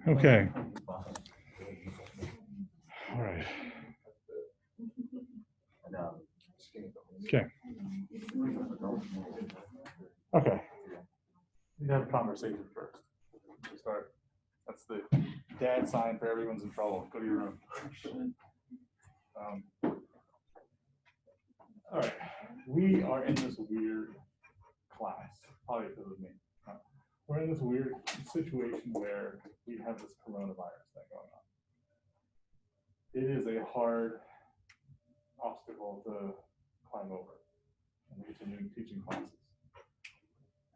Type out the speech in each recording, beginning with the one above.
Okay. All right. Okay. Okay. You have a conversation first. Start. That's the dad sign for everyone's in trouble. Go to your room. All right. We are in this weird class, probably because of me. We're in this weird situation where we have this coronavirus thing going on. It is a hard obstacle to climb over and continuing teaching classes.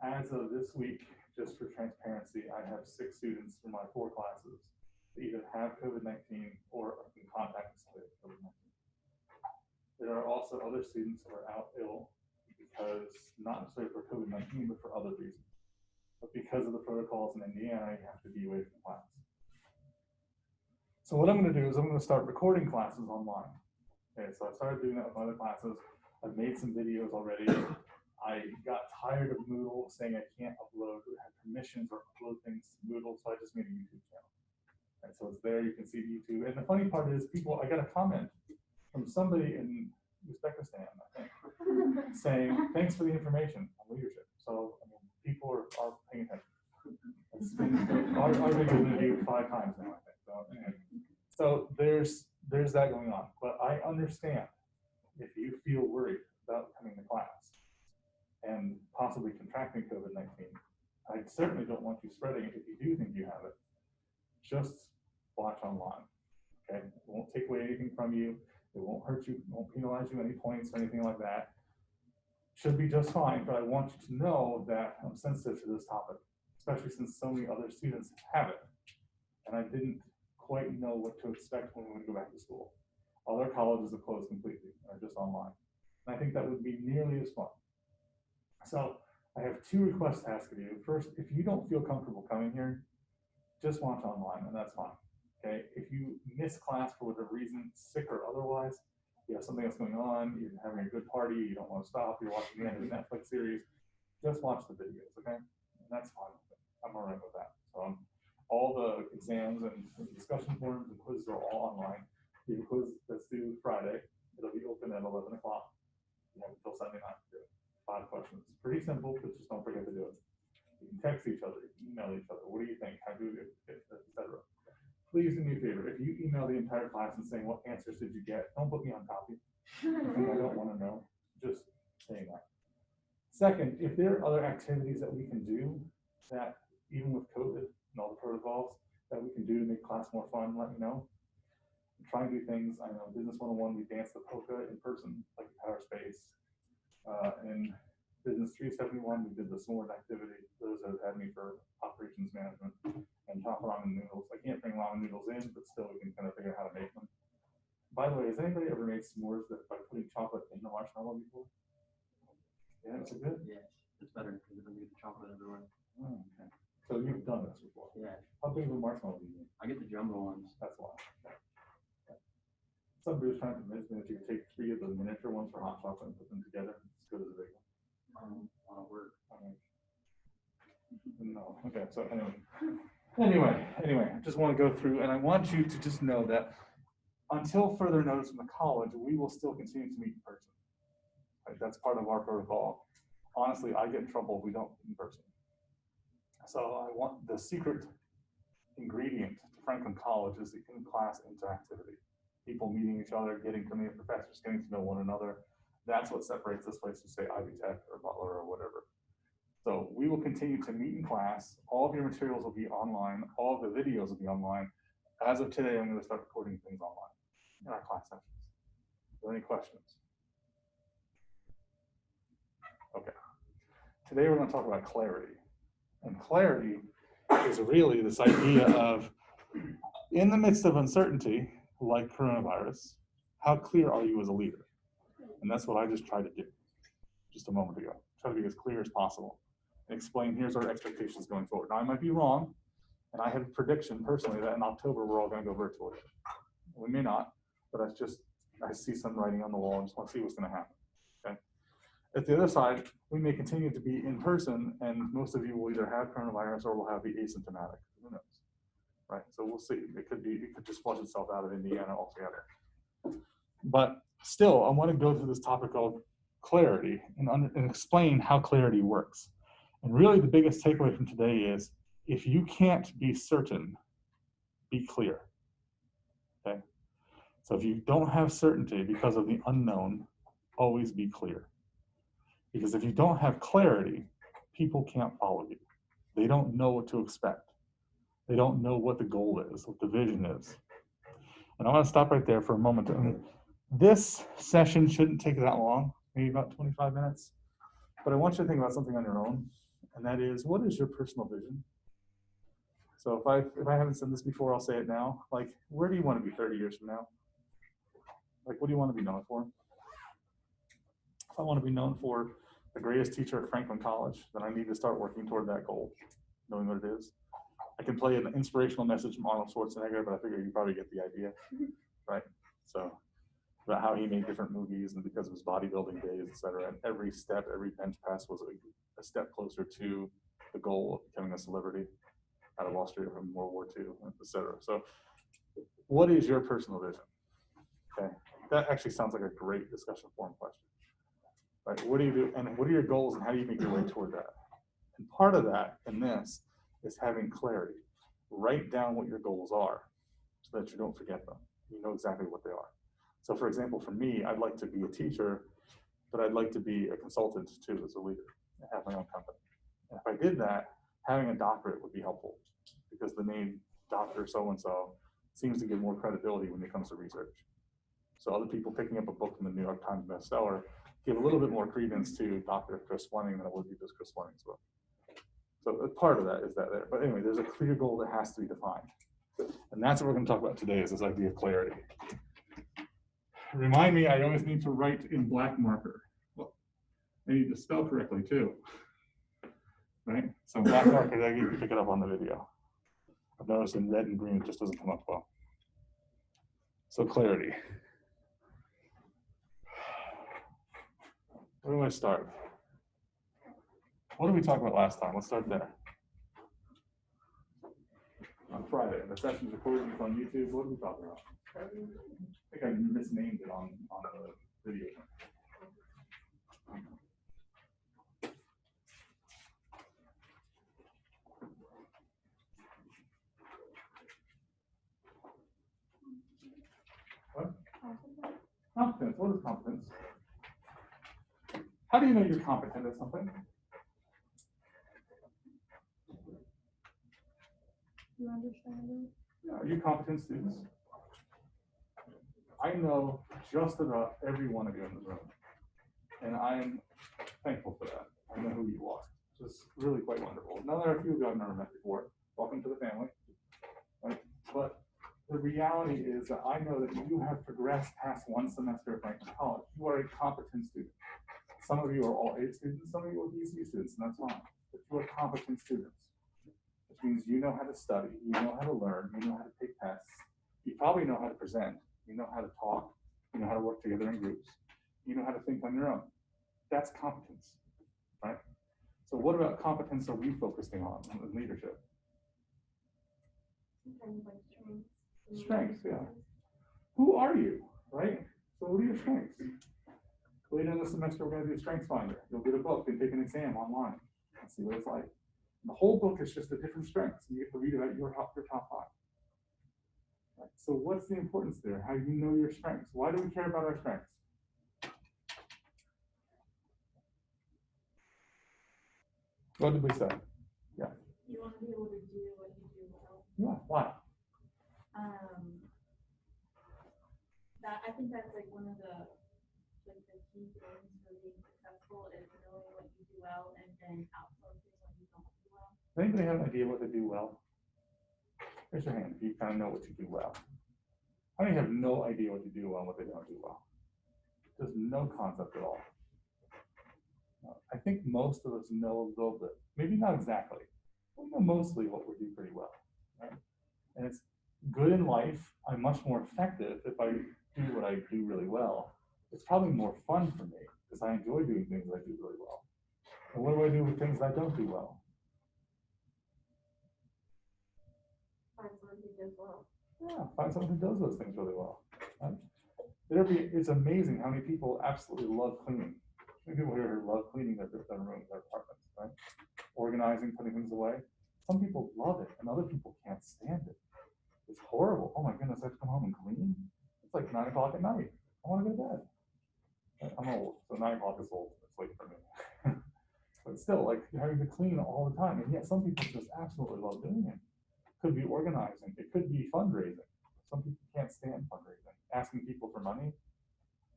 As of this week, just for transparency, I have 6 students from my 4 classes that either have COVID-19 or are in contact with COVID-19. There are also other students who are out ill because, not necessarily for COVID-19, but for other reasons. But because of the protocols in Indiana, you have to be away from class. So what I'm going to do is I'm going to start recording classes online. Okay, so I started doing that with my other classes. I've made some videos already. I got tired of Moodle saying I can't upload or have permissions or upload things to Moodle, so I just made a YouTube channel. And so it's there, you can see YouTube. And the funny part is, I got a comment from somebody in Uzbekistan, I think, saying, thanks for the information on leadership. So, I mean, people are paying attention. Our video's been viewed 5 times now, I think. So, anyway. So there's that going on. But I understand if you feel worried about coming to class and possibly contracting COVID-19, I certainly don't want you spreading it if you do think you have it. Just watch online, okay? It won't take away anything from you. It won't hurt you, won't penalize you any points or anything like that. Should be just fine, but I want you to know that I'm sensitive to this topic, especially since so many other students have it. And I didn't quite know what to expect when we would go back to school. Other colleges have closed completely, are just online. And I think that would be nearly as fun. So I have 2 requests to ask of you. First, if you don't feel comfortable coming here, just watch online, and that's fine. Okay, if you miss class for whatever reason, sick or otherwise, you have something else going on, you're having a good party, you don't want to stop, you're watching the end of a Netflix series, just watch the videos, okay? And that's fine. I'm all right with that. So all the exams and discussion forums and quizzes are all online. You have a quiz that's due Friday. It'll be open at 11 o'clock. You have until Sunday night to do it. 5 questions. Pretty simple, but just don't forget to do it. You can text each other, you can email each other. What do you think? How do you, etc. Please do me a favor. If you email the entire class and saying, what answers did you get? Don't put me on copy. I don't want to know. Just saying that. Second, if there are other activities that we can do that, even with COVID and all the protocols, that we can do to make class more fun, let me know. I'm trying to do things. I know Business 101, we danced the polka in person, like Power Space. In Business 371, we did the sword activity. Those have had me for operations management and top ramen noodles. I can't bring ramen noodles in, but still we can kind of figure out how to make them. By the way, has anybody ever made s'mores by putting chocolate in the marshmallow before? Yeah, it's good. Yeah, it's better because it doesn't get the chocolate everywhere. Oh, okay. So you've done this before? Yeah. How big of a marshmallow do you need? I get the jumbo ones. That's why. Okay. Somebody was trying to convince me that you could take 3 of the miniature ones for hot chocolate and put them together. It's as good as a big one. Work. No. Okay. So anyway, I just want to go through, and I want you to just know that until further notice from the college, we will still continue to meet in person. Right? That's part of our protocol. Honestly, I get in trouble if we don't meet in person. So I want the secret ingredient to Franklin College is the in-class interactivity. People meeting each other, getting to know professors, getting to know one another. That's what separates this place from, say, Ivy Tech or Butler or whatever. So we will continue to meet in class. All of your materials will be online. All of the videos will be online. As of today, I'm going to start recording things online in our class sessions. Are there any questions? Okay. Today we're going to talk about clarity. And clarity is really this idea of, in the midst of uncertainty, like coronavirus, how clear are you as a leader? And that's what I just tried to do just a moment ago. Try to be as clear as possible. And explain, here's our expectations going forward. Now, I might be wrong. And I have a prediction personally that in October, we're all gonna go virtual again. We may not, but I see some writing on the wall and just want to see what's gonna happen, okay? At the other side, we may continue to be in person and most of you will either have coronavirus or will have the asymptomatic, who knows, right? So we'll see, it could just flush itself out of Indiana altogether. But still, I want to go through this topic of clarity and explain how clarity works. And really the biggest takeaway from today is, if you can't be certain, be clear, okay? So if you don't have certainty because of the unknown, always be clear. Because if you don't have clarity, people can't follow you. They don't know what to expect. They don't know what the goal is, what the vision is. And I want to stop right there for a moment. This session shouldn't take that long, maybe about 25 minutes. But I want you to think about something on your own, and that is, what is your personal vision? So if I haven't said this before, I'll say it now. Like, where do you want to be 30 years from now? Like, what do you want to be known for? If I want to be known for the greatest teacher at Franklin College, then I need to start working toward that goal, knowing what it is. I can play an inspirational message from Arnold Schwarzenegger, but I figure you probably get the idea, right? So about how he made different movies and because of his bodybuilding days, et cetera. And every step, every bench press was a step closer to the goal of becoming a celebrity out of Austria from World War II, et cetera. So what is your personal vision? Okay, that actually sounds like a great discussion forum question. Right, what do you do and what are your goals and how do you make your way toward that? And part of that in this is having clarity. Write down what your goals are so that you don't forget them. You know exactly what they are. So for example, for me, I'd like to be a teacher, but I'd like to be a consultant too as a leader and have my own company. And if I did that, having a doctorate would be helpful because the name Dr. So-and-so seems to give more credibility when it comes to research. So other people picking up a book from the New York Times bestseller give a little bit more credence to Dr. Chris Fleming than it would be just Chris Fleming's book. So part of that is that there. But anyway, there's a clear goal that has to be defined. And that's what we're going to talk about today, is this idea of clarity. Remind me, I always need to write in black marker. Well, I need to spell correctly too. Right? So black marker, I can pick it up on the video. I've noticed in red and green, it just doesn't come up well. So clarity. Where do I start? What did we talk about last time? Let's start there. On Friday, the session's recorded, it's on YouTube. What did we talk about? I think I misnamed it on the video. What? Competence. What is competence? How do you know you're competent at something? You understand it? Yeah, are you competent students? I know just about every one of you in the room, and I am thankful for that. I know who you are, which is really quite wonderful. Now there are a few of you I've never met before. Welcome to the family. Right? But the reality is that I know that you have progressed past one semester at Franklin College. You are a competent student. Some of you are all A students, some of you are BC students, and that's fine. But you are competent students, which means you know how to study, you know how to learn, you know how to take tests, you probably know how to present, you know how to talk, you know how to work together in groups, you know how to think on your own. That's competence, right? So what about competence are we focusing on in leadership? Sometimes like strengths. Strengths, yeah. Who are you, right? So what are your strengths? Later in the semester, we're going to do a strengths finder. You'll get a book and take an exam online and see what it's like. And the whole book is just a different strengths. You get to read about your top 5. Right? So what's the importance there? How you know your strengths? Why do we care about our strengths? What did we say? Yeah. You want to be able to do what you do well. Yeah. Why? That I think that's like one of the key things for being successful is knowing what you do well and then outsourcing what you don't do well. Does anybody have an idea what they do well? Raise your hand if you kind of know what you do well. How many have no idea what you do well and what they don't do well? There's no concept at all. I think most of us know a little bit, maybe not exactly. We know mostly what we do pretty well. right? And it's good in life. I'm much more effective if I do what I do really well. It's probably more fun for me because I enjoy doing things I do really well. And what do I do with things I don't do well? Find someone who does well. Yeah, find someone who does those things really well. Right? It's amazing how many people absolutely love cleaning. How many people here who love cleaning their rooms, their apartments, right? Organizing, putting things away. Some people love it, and other people can't stand it. It's horrible. Oh my goodness, I have to come home and clean. It's like 9 o'clock at night. I want to go to bed. I'm old, so 9 o'clock is old. It's late for me. But still, like having to clean all the time, and yet some people just absolutely love doing it. Could be organizing. It could be fundraising. Some people can't stand fundraising. Asking people for money,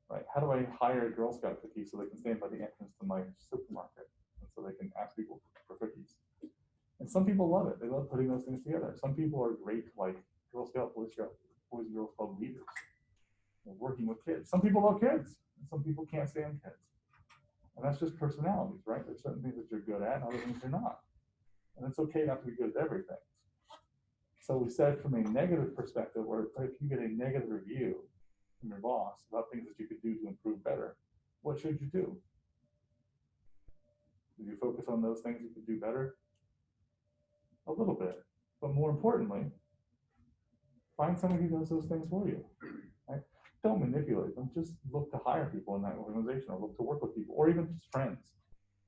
right? How do I hire a Girl Scout cookie so they can stand by the entrance to my supermarket, and so they can ask people for cookies? And some people love it. They love putting those things together. Some people are great, like Girl Scout, Boy and Girls Club leaders, working with kids. Some people love kids, and some people can't stand kids. And that's just personalities, right? There's certain things that you're good at, and other things you're not. And it's okay not to be good at everything. So we said from a negative perspective, or if you get a negative review from your boss about things that you could do to improve better, what should you do? Did you focus on those things you could do better? A little bit. But more importantly, find someone who does those things for you. Right? Don't manipulate them. Just look to hire people in that organization, or look to work with people, or even just friends.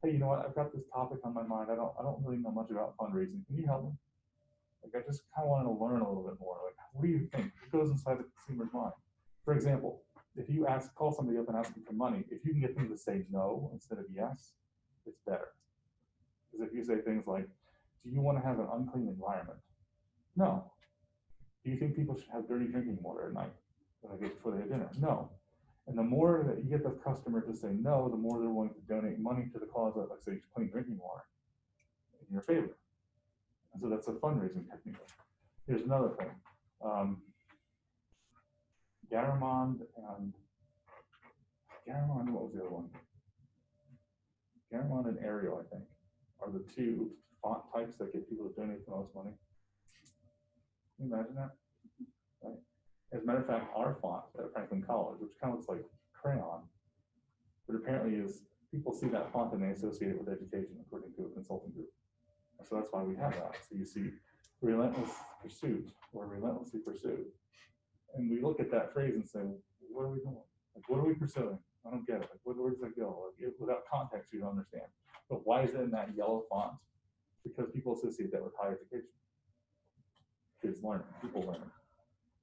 Hey, you know what? I've got this topic on my mind. I don't really know much about fundraising. Can you help me? Like, I just kind of wanted to learn a little bit more. Like, what do you think? What goes inside the consumer's mind? For example, if you call somebody up and ask them for money, if you can get them to say no instead of yes, it's better. Because if you say things like, do you want to have an unclean environment? No. Do you think people should have dirty drinking water at night before they have dinner? No. And the more that you get the customer to say no, the more they're willing to donate money to the cause of, like, say, clean drinking water in your favor. And so that's a fundraising technique. Here's another thing. Garamond, what was the other one? Garamond and Arial, I think, are the two font types that get people to donate the most money. Can you imagine that? Right? As a matter of fact, our font at Franklin College, which kind of looks like crayon, but apparently is, people see that font and they associate it with education, according to a consulting group. So that's why we have that. So you see relentless pursuit, or relentlessly pursued. And we look at that phrase and say, what are we doing? Like, what are we pursuing? I don't get it. Like, where does that go? Like, without context, you don't understand. But why is it in that yellow font? Because people associate that with higher education. Kids learning, people learning.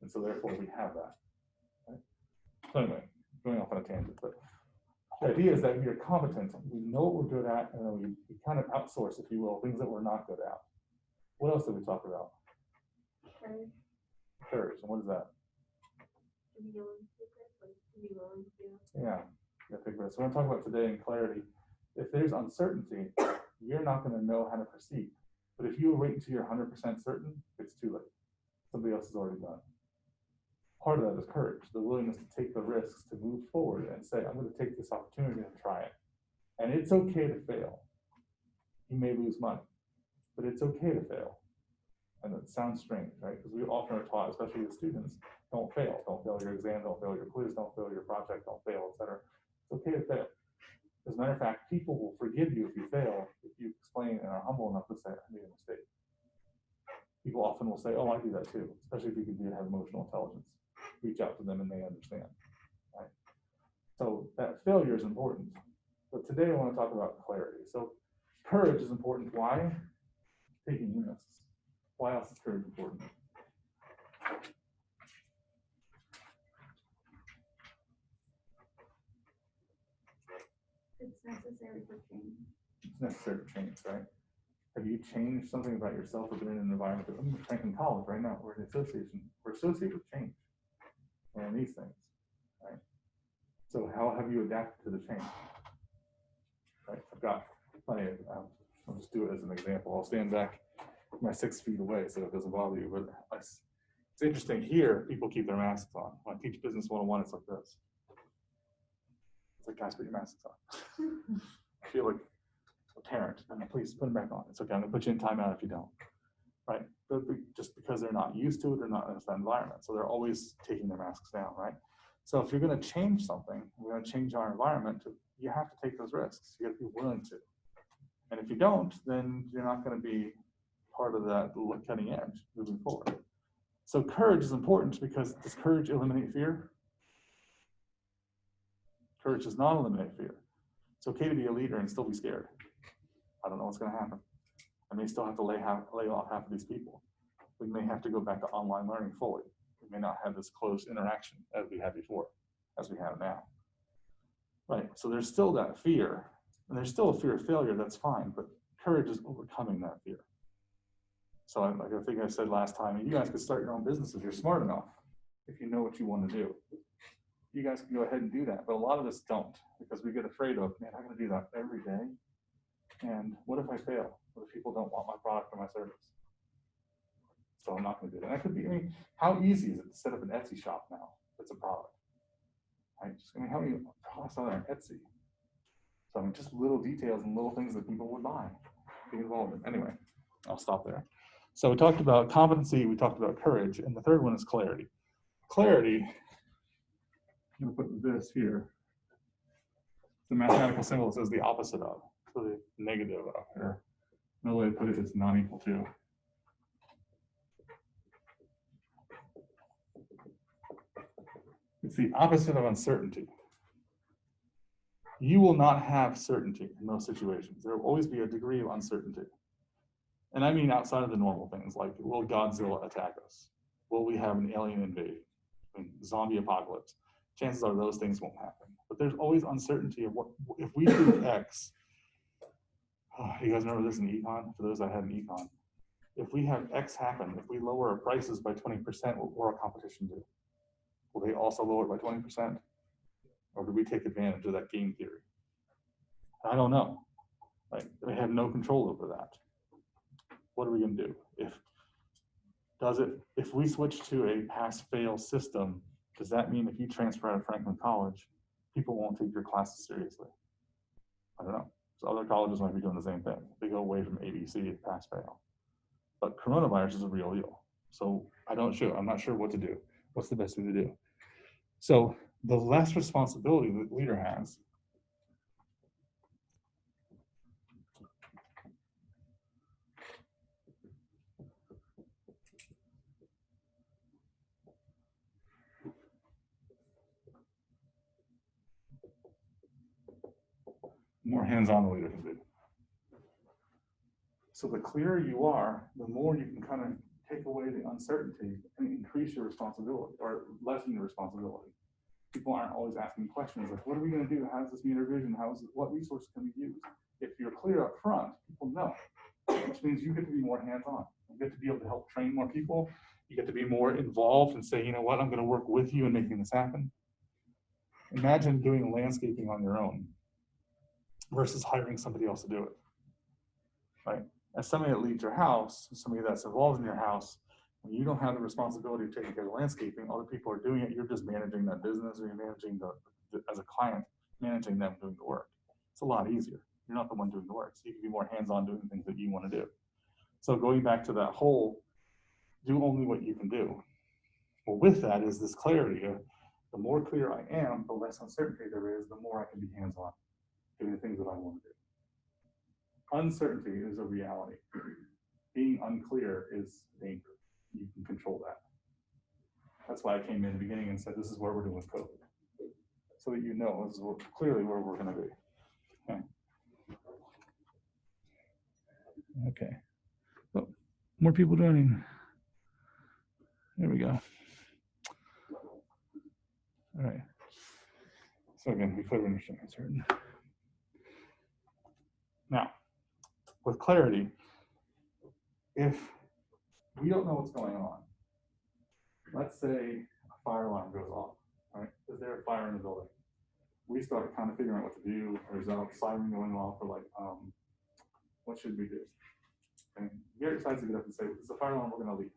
And so therefore we have that. Right? So anyway, going off on a tangent, but the idea is that we are competent. We know what we're good at, and then we kind of outsource, if you will, things that we're not good at. What else did we talk about? Courage. Courage. And what is that? To be willing to take risks, like to be willing to. Yeah, you gotta take risks. We're gonna talk about today in clarity. If there's uncertainty, you're not gonna know how to proceed. But if you wait until you're 100% certain, it's too late. Somebody else has already done. Part of that is courage, the willingness to take the risks, to move forward and say, I'm gonna take this opportunity and try it. And it's okay to fail. You may lose money, but it's okay to fail. And it sounds strange, right? Because we often are taught, especially with students, don't fail. Don't fail your exam, don't fail your quiz, don't fail your project, don't fail, etc. It's okay to fail. As a matter of fact, people will forgive you if you fail, if you explain and are humble enough to say, I made a mistake. People often will say, oh, I do that too, especially if you can have emotional intelligence. Reach out to them and they understand, right? So that failure is important. But today I want to talk about clarity. So courage is important. Why? Taking risks. Why else is courage important? It's necessary for change. It's necessary for change, right? Have you changed something about yourself or been in an environment that, I'm in Franklin College right now, we're an association, we're associated with change and these things, right? So how have you adapted to the change? Right, I've got plenty of, I'll just do it as an example. I'll stand back my 6 feet away so it doesn't bother you, but it's interesting here, people keep their masks on. When I teach Business 101, it's like this. It's like, guys, put your masks on. I feel like a parent, please put them back on. It's okay, I'm gonna put you in timeout if you don't, right? But just because they're not used to it or not in that environment. So they're always taking their masks down, right? So if you're going to change something, we're going to change our environment, you have to take those risks. You got to be willing to. And if you don't, then you're not going to be part of that cutting edge moving forward. So courage is important because does courage eliminate fear? Courage does not eliminate fear. It's okay to be a leader and still be scared. I don't know what's going to happen. I may still have to lay off half of these people. We may have to go back to online learning fully. We may not have this close interaction as we had before, as we have now. Right, so there's still that fear, and there's still a fear of failure, that's fine, but courage is overcoming that fear. So like I think I said last time, you guys could start your own business if you're smart enough, if you know what you want to do. You guys can go ahead and do that, but a lot of us don't, because we get afraid of, man, I'm going to do that every day, and what if I fail? What if people don't want my product or my service? So I'm not going to do that. That could be, I mean, how easy is it to set up an Etsy shop now? That's a product. Right? I mean, how many products are there on Etsy? So I mean, just little details and little things that people would buy, be involved in. Anyway, I'll stop there. So we talked about competency, we talked about courage, and the third one is clarity. Clarity, I'm going to put this here. The mathematical symbol says the opposite of, so the negative up here. Another way to put it is not equal to. It's the opposite of uncertainty. You will not have certainty in those situations. There will always be a degree of uncertainty. And I mean outside of the normal things, like will Godzilla attack us? Will we have an alien invade? I mean, zombie apocalypse? Chances are those things won't happen. But there's always uncertainty of what, if we do X, you guys remember this in econ? For those that had an econ. If we have X happen, if we lower our prices by 20%, what will our competition do? Will they also lower it by 20%? Or do we take advantage of that game theory? I don't know. Like, we have no control over that. What are we going to do? If we switch to a pass-fail system, does that mean if you transfer out of Franklin College, people won't take your classes seriously? I don't know. So other colleges might be doing the same thing. They go away from ABC, pass-fail. But coronavirus is a real deal. So I'm not sure what to do. What's the best thing to do? So the less responsibility that the leader has, more hands-on the leader can be. So the clearer you are, the more you can kind of take away the uncertainty and increase your responsibility or lessen your responsibility. People aren't always asking questions like, what are we going to do? How does this meet our vision? What resources can we use? If you're clear up front, people know, which means you get to be more hands-on. You get to be able to help train more people. You get to be more involved and say, you know what, I'm going to work with you in making this happen. Imagine doing landscaping on your own versus hiring somebody else to do it, right? As somebody that leads your house, somebody that's involved in your house, when you don't have the responsibility of taking care of landscaping, other people are doing it, you're just managing that business, or you're managing as a client, managing them doing the work. It's a lot easier. You're not the one doing the work, so you can be more hands-on doing things that you want to do. So going back to that whole, do only what you can do. Well, with that is this clarity of the more clear I am, the less uncertainty there is, the more I can be hands-on, doing the things that I want to do. Uncertainty is a reality. Being unclear is danger. You can control that. That's why I came in the beginning and said, this is where we're doing with COVID. So that you know, this is clearly where we're going to be. Okay. Okay. So, more people joining. There we go. All right. So again, we could understand certain. Now, with clarity, if we don't know what's going on, let's say a fire alarm goes off, right? Is there a fire in the building? We start kind of figuring out what to do. There's a siren going off, or like, what should we do? And Gary decides to get up and say, it's a fire alarm, we're going to leave.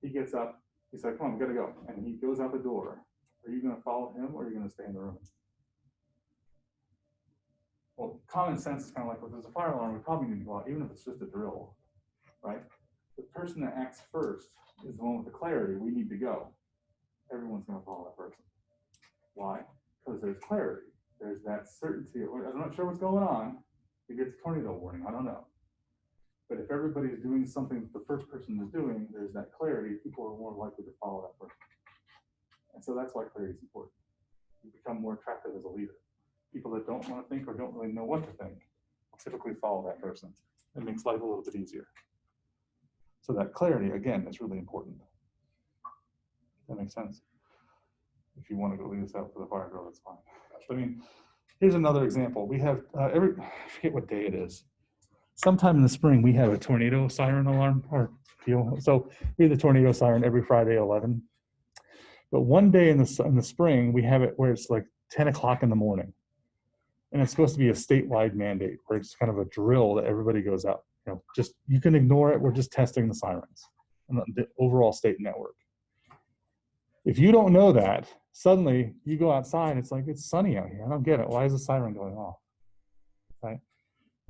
He gets up, he's like, come on, we got to go. And he goes out the door. Are you going to follow him, or are you going to stay in the room? Well, common sense is kind of like, well, if there's a fire alarm, we probably need to go out, even if it's just a drill, right? the person that acts first is the one with the clarity. We need to go. Everyone's going to follow that person. Why? Because there's clarity. There's that certainty. I'm not sure what's going on. Maybe it's a tornado warning. I don't know. But if everybody's doing something that the first person is doing, there's that clarity. People are more likely to follow that person. And so that's why clarity is important. You become more attractive as a leader. People that don't want to think or don't really know what to think will typically follow that person. It makes life a little bit easier. So that clarity, again, is really important. That makes sense. If you want to go lead us out for the fire drill, that's fine. I mean, here's another example. We have I forget what day it is. Sometime in the spring, we have a tornado siren alarm or deal. So we have the tornado siren every Friday at 11. But one day in the spring, we have it where it's like 10 o'clock in the morning. And it's supposed to be a statewide mandate where it's kind of a drill that everybody goes out. Just you can ignore it. We're just testing the sirens and the overall state network. If you don't know that, suddenly you go outside, it's like, it's sunny out here. I don't get it. Why is the siren going off? Right?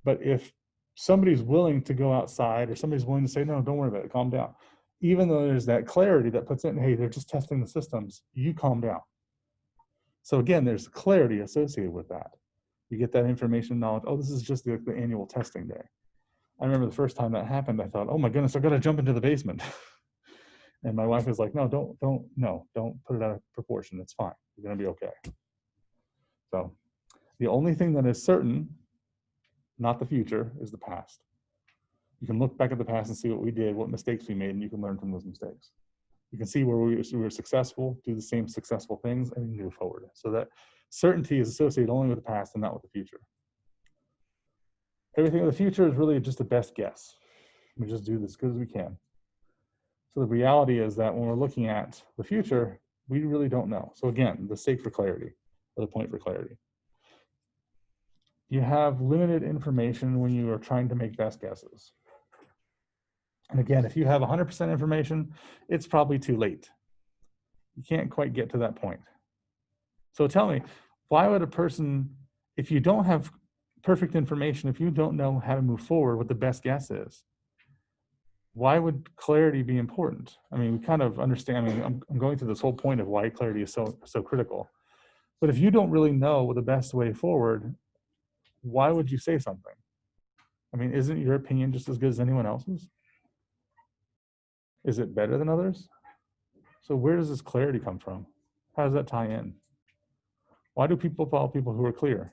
But if somebody's willing to go outside or somebody's willing to say, no, don't worry about it, calm down. Even though there's that clarity that puts in, hey, they're just testing the systems, you calm down. So again, there's clarity associated with that. You get that information knowledge, oh, this is just the annual testing day. I remember the first time that happened, I thought, oh my goodness, I've got to jump into the basement. And my wife was like, no, don't put it out of proportion. It's fine. You're going to be okay. So the only thing that is certain, not the future, is the past. You can look back at the past and see what we did, what mistakes we made, and you can learn from those mistakes. You can see where we were successful, do the same successful things, and you can move forward. So that certainty is associated only with the past and not with the future. Everything in the future is really just a best guess. We just do this as good as we can. So the reality is that when we're looking at the future, we really don't know. So again, the stake for clarity, or the point for clarity. You have limited information when you are trying to make best guesses. And again, if you have 100% information, it's probably too late. You can't quite get to that point. So tell me, why would a person, if you don't have perfect information, if you don't know how to move forward, what the best guess is, why would clarity be important? I mean, we kind of understand, I'm going through this whole point of why clarity is so critical. But if you don't really know the best way forward, why would you say something? I mean, isn't your opinion just as good as anyone else's? Is it better than others? So where does this clarity come from? How does that tie in? Why do people follow people who are clear?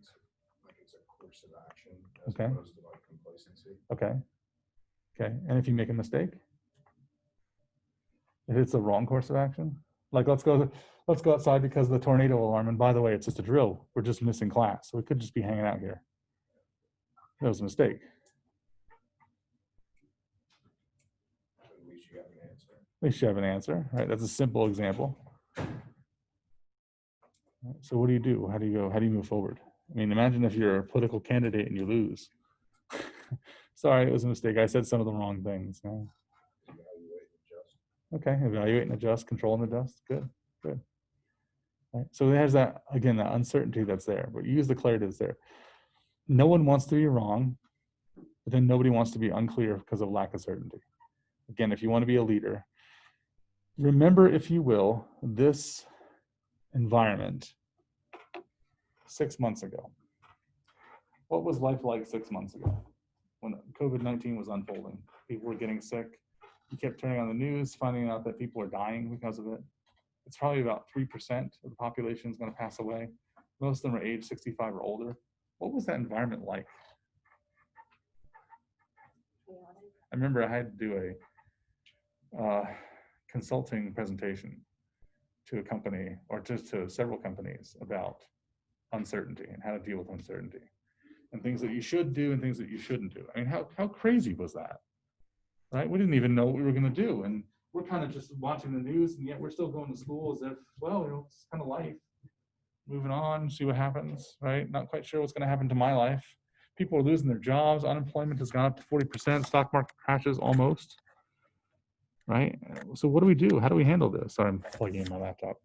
It's a course of action as Okay. opposed to like complacency. Okay. Okay. And if you make a mistake? If it's the wrong course of action? Like let's go outside because of the tornado alarm. And by the way, it's just a drill. We're just missing class. So we could just be hanging out here. That was a mistake. At least you have an answer. At least you have an answer, right? That's a simple example. So what do you do? How do you go? How do you move forward? I mean, imagine if you're a political candidate and you lose. Sorry, it was a mistake. I said some of the wrong things. No. Evaluate and adjust. Okay, evaluate and adjust, control and adjust. Good, good. Right. So there's that, again, that uncertainty that's there, but use the clarity that's there. No one wants to be wrong, but then nobody wants to be unclear because of lack of certainty. Again, if you want to be a leader, remember, if you will, this environment 6 months ago. What was life like 6 months ago when COVID-19 was unfolding? People were getting sick. You kept turning on the news, finding out that people are dying because of it. It's probably about 3% of the population is going to pass away. Most of them are age 65 or older. What was that environment like? I remember I had to do a consulting presentation to a company, or just to several companies, about uncertainty and how to deal with uncertainty and things that you should do and things that you shouldn't do. I mean, how crazy was that? Right? We didn't even know what we were going to do. And we're kind of just watching the news, and yet we're still going to school as if, well, it's kind of life. Moving on, see what happens, right? Not quite sure what's going to happen to my life. People are losing their jobs. Unemployment has gone up to 40%. Stock market crashes almost, right? So what do we do? How do we handle this? Sorry, I'm plugging in my laptop.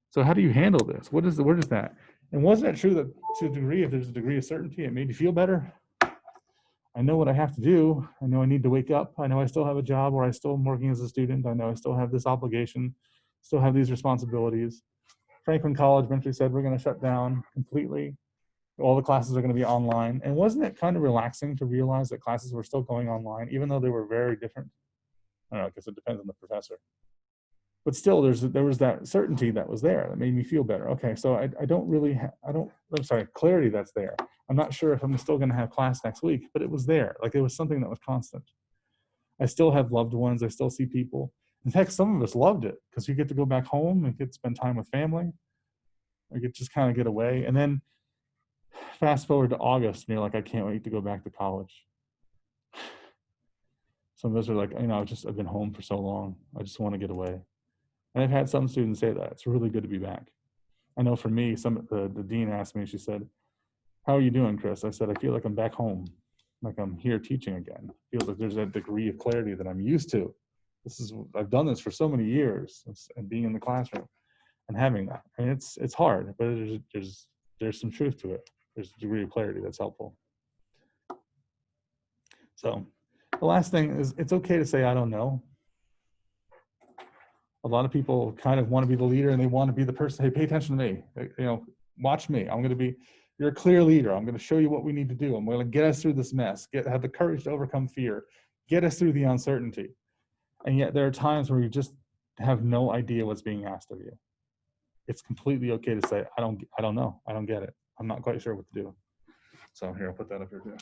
So how do you handle this? What is that? And wasn't it true that to a degree, if there's a degree of certainty, it made you feel better? I know what I have to do. I know I need to wake up. I know I still have a job where I still am working as a student. I know I still have this obligation, still have these responsibilities. Franklin College eventually said, we're going to shut down completely. All the classes are going to be online. And wasn't it kind of relaxing to realize that classes were still going online, even though they were very different? I don't know, I guess it depends on the professor. But still, there was that certainty that was there that made me feel better. Okay, so I don't really, I'm sorry, clarity that's there. I'm not sure if I'm still going to have class next week, but it was there. Like it was something that was constant. I still have loved ones. I still see people. In fact, some of us loved it because you get to go back home and get to spend time with family. I could just kind of get away. And then fast forward to August, and you're like, I can't wait to go back to college. Some of us are like, I've been home for so long. I just want to get away. And I've had some students say that. It's really good to be back. I know for me, the dean asked me, she said, how are you doing, Chris? I said, I feel like I'm back home, like I'm here teaching again. It feels like there's that degree of clarity that I'm used to. I've done this for so many years, and being in the classroom and having that. I mean, it's hard, but there's some truth to it. There's a degree of clarity that's helpful. So the last thing is, it's okay to say, I don't know. A lot of people kind of want to be the leader, and they want to be the person, hey, pay attention to me, watch me. You're a clear leader. I'm going to show you what we need to do. I'm going to get us through this mess, have the courage to overcome fear, get us through the uncertainty. And yet there are times where you just have no idea what's being asked of you. It's completely okay to say, I don't know. I don't get it. I'm not quite sure what to do. So here, I'll put that up here too.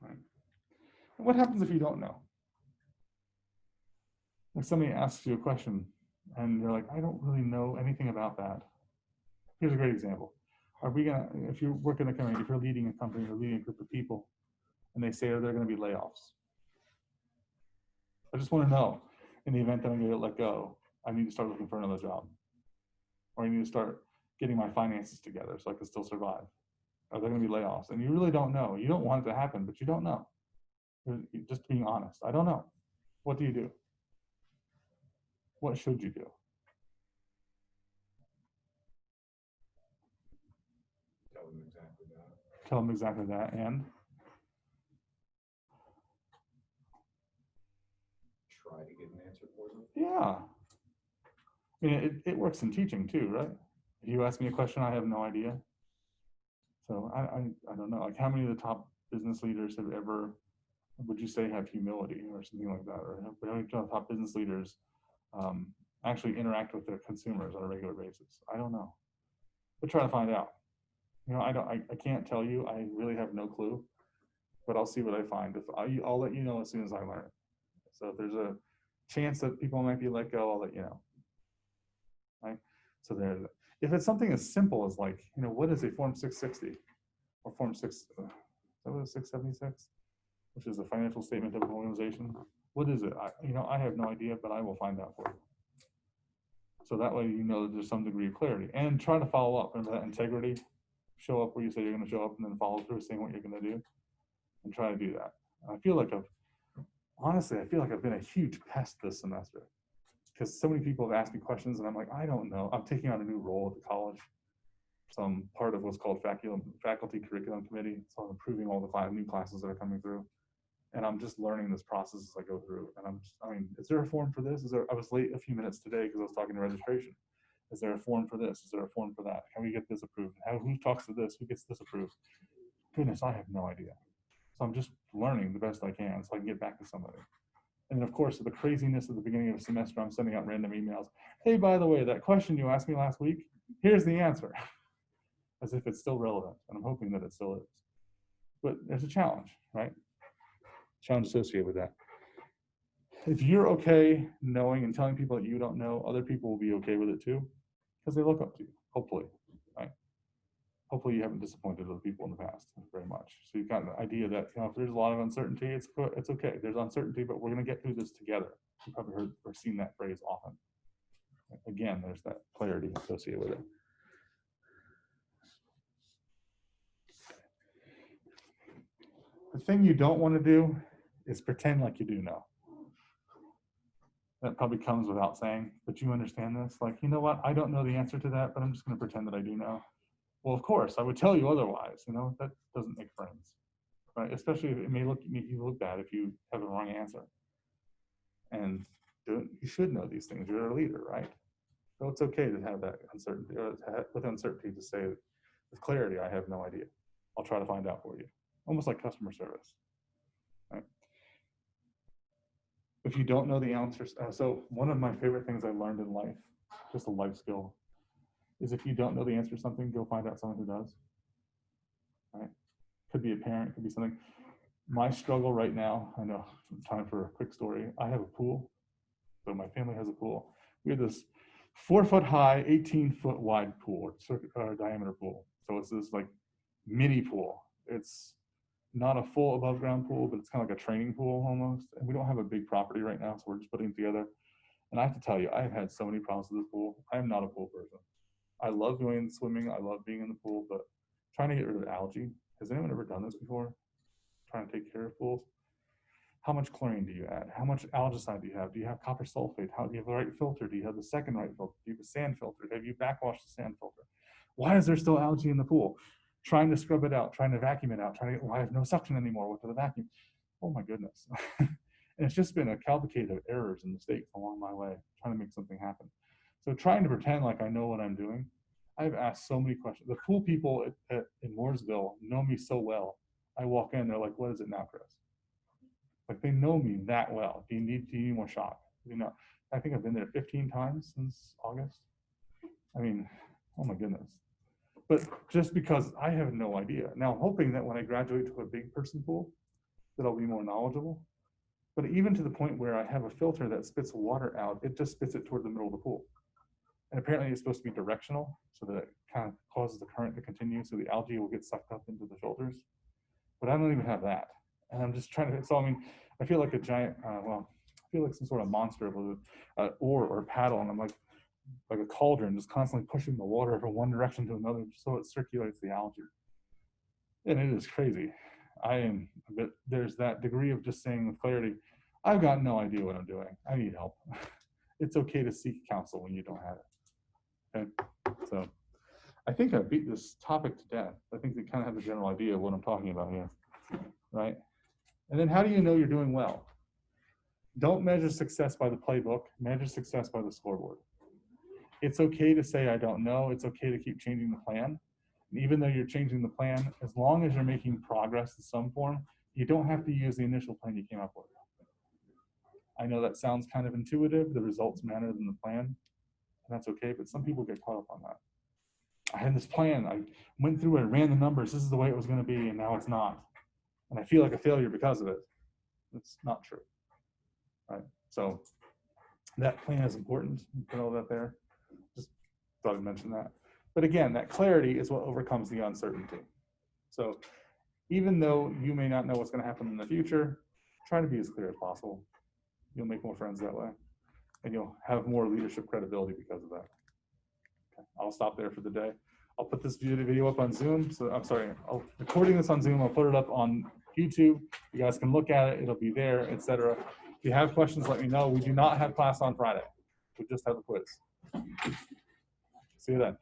Right. What happens if you don't know? If somebody asks you a question and you're like, I don't really know anything about that. Here's a great example. If you work in a company, if you're leading a company or leading a group of people, and they say, are there going to be layoffs? I just want to know, in the event that I'm going to get let go, I need to start looking for another job. Or I need to start getting my finances together so I can still survive. Are there going to be layoffs? And you really don't know. You don't want it to happen, but you don't know. You're just being honest. I don't know. What do you do? What should you do? Tell them exactly that. Tell them exactly that, and Try to get an answer for them. yeah. I mean, it works in teaching too, right? If you ask me a question, I have no idea. So I don't know. Like, how many of the top business leaders have ever, would you say, have humility or something like that? Or how many of the top business leaders actually interact with their consumers on a regular basis? I don't know. But try to find out. I can't tell you. I really have no clue. But I'll see what I find. I'll let you know as soon as I learn it. So if there's a chance that people might be let go, I'll let you know. Right? So if it's something as simple as like, what is a Form 660 or Form 676, which is a financial statement of an organization? What is it? I have no idea, but I will find out for you. So that way, that there's some degree of clarity, and try to follow up. Remember that integrity. Show up where you say you're going to show up, and then follow through saying what you're going to do, and try to do that. I feel like I've been a huge pest this semester, because so many people have asked me questions, and I'm like, I don't know. I'm taking on a new role at the college. So I'm part of what's called faculty curriculum committee. So I'm improving all the new classes that are coming through. And I'm just learning this process as I go through. And is there a form for this? I was late a few minutes today because I was talking to registration. Is there a form for this? Is there a form for that? Can we get this approved? Who talks to this? Who gets this approved? Goodness, I have no idea. So I'm just learning the best I can so I can get back to somebody. And then, of course, the craziness at the beginning of the semester, I'm sending out random emails. Hey, by the way, that question you asked me last week, here's the answer. As if it's still relevant. And I'm hoping that it still is. But there's a challenge, right? Challenge associated with that. If you're okay knowing and telling people that you don't know, other people will be okay with it too, because they look up to you, hopefully, right? Hopefully you haven't disappointed other people in the past very much. So you've got an idea that, if there's a lot of uncertainty, it's okay. There's uncertainty, but we're going to get through this together. You've probably heard or seen that phrase often. Again, there's that clarity associated with it. The thing you don't want to do is pretend like you do know. That probably comes without saying, but you understand this. Like, you know what? I don't know the answer to that, but I'm just going to pretend that I do know. Well, of course, I would tell you otherwise. You know, that doesn't make friends, right? Especially if it may make you look bad if you have a wrong answer. And you should know these things. You're a leader, right? So it's okay to have that uncertainty, or with uncertainty to say with clarity, I have no idea. I'll try to find out for you. Almost like customer service, right? If you don't know the answers, so one of my favorite things I learned in life, just a life skill, is if you don't know the answer to something, go find out someone who does, right? Could be a parent, could be something. My struggle right now, I know, time for a quick story. I have a pool, so my family has a pool. We have this 4-foot high, 18-foot wide pool, diameter pool. So it's this like mini pool. It's not a full above ground pool, but it's kind of like a training pool almost. And we don't have a big property right now, so we're just putting it together. And I have to tell you, I've had so many problems with this pool. I am not a pool person. I love going swimming. I love being in the pool, but trying to get rid of algae. Has anyone ever done this before? Trying to take care of pools? How much chlorine do you add? How much algicide do you have? Do you have copper sulfate? How do you have the right filter? Do you have the second right filter? Do you have a sand filter? Have you backwashed the sand filter? Why is there still algae in the pool? Trying to scrub it out, trying to vacuum it out, I have no suction anymore with the vacuum. Oh my goodness. And it's just been a cavalcade of errors and mistakes along my way, trying to make something happen. So trying to pretend like I know what I'm doing. I've asked so many questions. The pool people in Mooresville know me so well. I walk in, they're like, what is it now, Chris? Like, they know me that well. Do you need more shock? You know, I think I've been there 15 times since August. I mean, oh my goodness. But just because I have no idea. Now I'm hoping that when I graduate to a big person pool, that I'll be more knowledgeable. But even to the point where I have a filter that spits water out, it just spits it toward the middle of the pool. And apparently it's supposed to be directional, so that it kind of causes the current to continue, so the algae will get sucked up into the filters. But I don't even have that. And I'm just trying to, so I mean, I feel like a giant, I feel like some sort of monster with an oar or a paddle, and I'm like a cauldron, just constantly pushing the water from one direction to another so it circulates the algae. And it is crazy. But there's that degree of just saying with clarity, I've got no idea what I'm doing. I need help. It's okay to seek counsel when you don't have it. Okay, so I think I beat this topic to death. I think we kind of have a general idea of what I'm talking about here, right? And then how do you know you're doing well? Don't measure success by the playbook, measure success by the scoreboard. It's okay to say, I don't know. It's okay to keep changing the plan. And even though you're changing the plan, as long as you're making progress in some form, you don't have to use the initial plan you came up with. I know that sounds kind of intuitive. The results matter than the plan. And that's okay, but some people get caught up on that. I had this plan. I went through it, ran the numbers. This is the way it was going to be, and now it's not. And I feel like a failure because of it. It's not true. Right? So that plan is important. Put all that there. Just thought I'd mention that. But again, that clarity is what overcomes the uncertainty. So even though you may not know what's going to happen in the future, try to be as clear as possible. You'll make more friends that way. And you'll have more leadership credibility because of that. Okay, I'll stop there for the day. I'll put this video up on Zoom. So I'm sorry, I'm recording this on Zoom. I'll put it up on YouTube. You guys can look at it. It'll be there, etc. If you have questions, let me know. We do not have class on Friday. We just have a quiz. See you then.